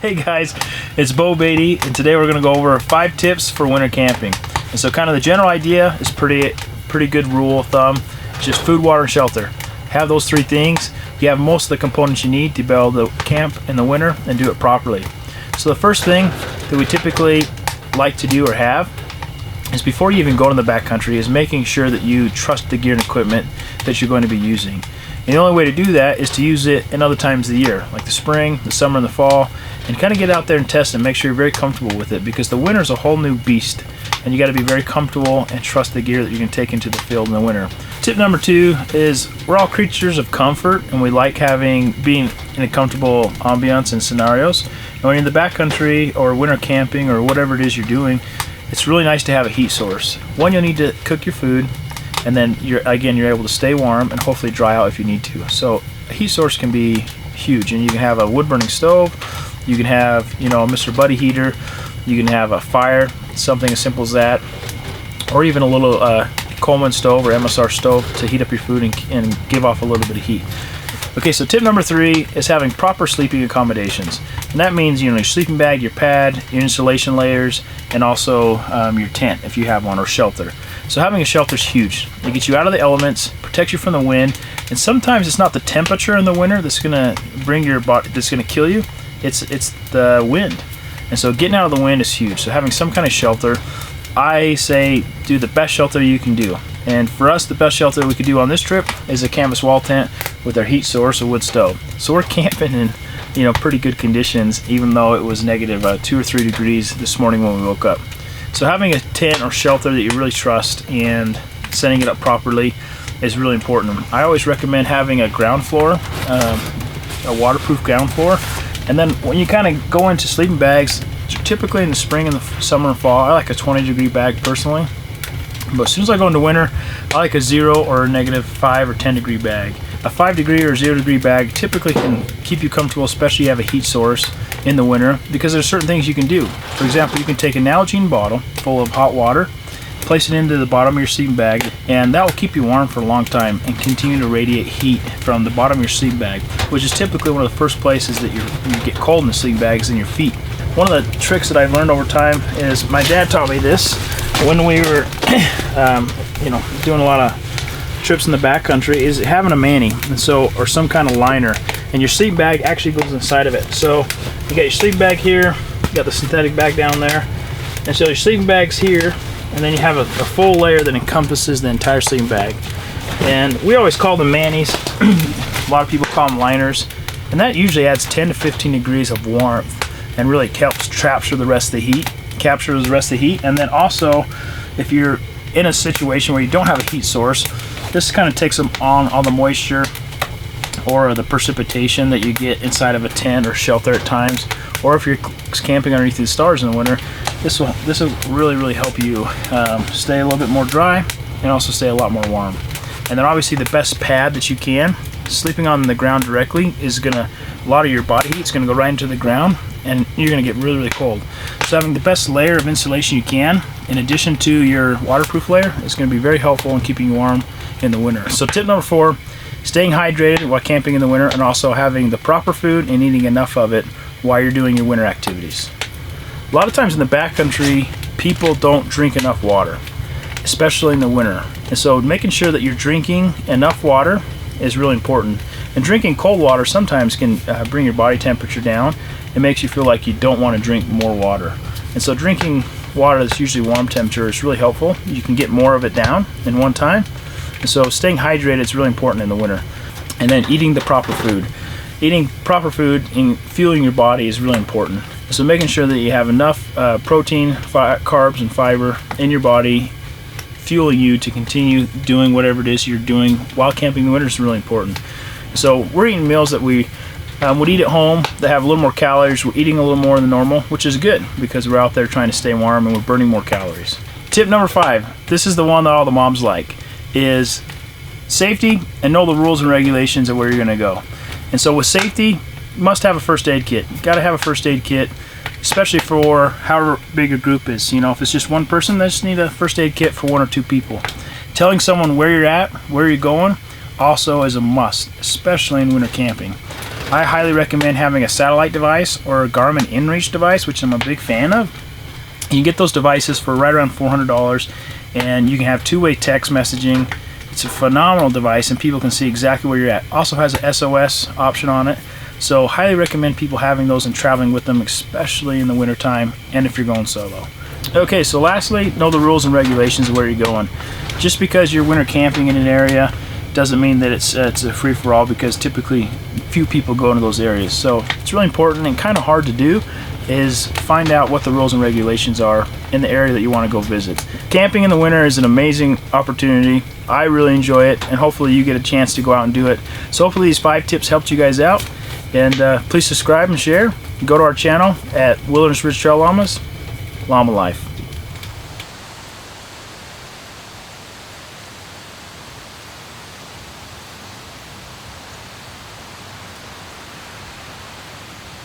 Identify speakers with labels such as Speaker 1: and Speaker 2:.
Speaker 1: Hey guys, it's Beau, Baty, and today we're going to go over 5 tips for winter camping. And so kind of the general idea is pretty good rule of thumb. It's just food, water, and shelter. Have those 3 things. You have most of the components you need to be able to camp in the winter and do it properly. So the first thing that we typically like to do or have is before you even go to the backcountry is making sure that you trust the gear and equipment that you're going to be using. And the only way to do that is to use it in other times of the year, like the spring, the summer, and the fall, and kind of get out there and test and make sure you're very comfortable with it, because the winter is a whole new beast, and you got to be very comfortable and trust the gear that you can take into the field in the winter. Tip number 2 is we're all creatures of comfort, and we like being in a comfortable ambiance and scenarios. And when you're in the backcountry or winter camping or whatever it is you're doing, it's really nice to have a heat source. One, you'll need to cook your food, and then you're able to stay warm and hopefully dry out if you need to. So a heat source can be huge, and you can have a wood burning stove, you can have a Mr. Buddy heater, you can have a fire, something as simple as that, or even a little Coleman stove or MSR stove to heat up your food and give off a little bit of heat. Okay, so tip number 3 is having proper sleeping accommodations, and that means your sleeping bag, your pad, your insulation layers, and also your tent if you have one, or shelter. So having a shelter is huge. It gets you out of the elements, protects you from the wind, and sometimes it's not the temperature in the winter that's gonna bring your body, that's gonna kill you. It's the wind, and so getting out of the wind is huge. So having some kind of shelter, I say do the best shelter you can do. And for us, the best shelter we could do on this trip is a canvas wall tent with our heat source, a wood stove. So we're camping in pretty good conditions, even though it was negative 2 or 3 degrees this morning when we woke up. So having a tent or shelter that you really trust and setting it up properly is really important. I always recommend having a ground floor, a waterproof ground floor. And then when you kind of go into sleeping bags, typically in the spring and the summer and fall, I like a 20-degree bag personally. But as soon as I go into winter, I like a 0 or a -5 or 10-degree bag. A 5-degree or 0-degree bag typically can keep you comfortable, especially if you have a heat source in the winter, because there's certain things you can do. For example, you can take a Nalgene bottle full of hot water, place it into the bottom of your sleeping bag, and that will keep you warm for a long time and continue to radiate heat from the bottom of your sleeping bag, which is typically one of the first places that you get cold in the sleeping bags in your feet. One of the tricks that I've learned over time is my dad taught me this when we were doing a lot of trips in the backcountry, is having a mani, and so, or some kind of liner, and your sleeping bag actually goes inside of it. So you got your sleeping bag here, you got the synthetic bag down there, and so your sleeping bag's here, and then you have a full layer that encompasses the entire sleeping bag. And we always call them manis. A lot of people call them liners, and that usually adds 10 to 15 degrees of warmth and really helps capture the rest of the heat. And then also, if you're in a situation where you don't have a heat source, this kind of takes on all the moisture or the precipitation that you get inside of a tent or shelter at times, or if you're camping underneath the stars in the winter, this will really help you stay a little bit more dry and also stay a lot more warm. And then obviously the best pad that you can, sleeping on the ground directly, is a lot of your body heat's gonna go right into the ground, and you're gonna get really cold. So having the best layer of insulation you can, in addition to your waterproof layer, is gonna be very helpful in keeping you warm in the winter. So tip number 4, staying hydrated while camping in the winter, and also having the proper food and eating enough of it while you're doing your winter activities. A lot of times in the backcountry, people don't drink enough water, especially in the winter. And so making sure that you're drinking enough water is really important. And drinking cold water sometimes can bring your body temperature down. It makes you feel like you don't want to drink more water. And so drinking water that's usually warm temperature is really helpful. You can get more of it down in one time. And so staying hydrated is really important in the winter. And then eating the proper food. Eating proper food and fueling your body is really important. So making sure that you have enough protein, carbs, and fiber in your body, fueling you to continue doing whatever it is you're doing while camping in the winter is really important. So we're eating meals that we would eat at home that have a little more calories. We're eating a little more than normal, which is good because we're out there trying to stay warm and we're burning more calories. Tip number 5, this is the one that all the moms like, is safety and know the rules and regulations of where you're going to go. And so with safety, you must have a first aid kit. You got to have a first aid kit, especially for however big a group is. If it's just one person, they just need a first aid kit for 1 or 2 people. Telling someone where you're at, where you're going, also is a must, especially in winter camping. I highly recommend having a satellite device or a Garmin InReach device, which I'm a big fan of. You can get those devices for right around $400, and you can have two-way text messaging. It's a phenomenal device, and people can see exactly where you're at. Also has an SOS option on it, so highly recommend people having those and traveling with them, especially in the wintertime and if you're going solo. Okay, so lastly, know the rules and regulations of where you're going. Just because you're winter camping in an area doesn't mean that it's a free-for-all, because typically few people go into those areas. So it's really important and kind of hard to do is find out what the rules and regulations are in the area that you want to go visit. Camping in the winter is an amazing opportunity. I really enjoy it, and hopefully you get a chance to go out and do it. So hopefully these 5 tips helped you guys out, and please subscribe and share. Go to our channel at Wilderness Ridge Trail Llamas, Llama Life.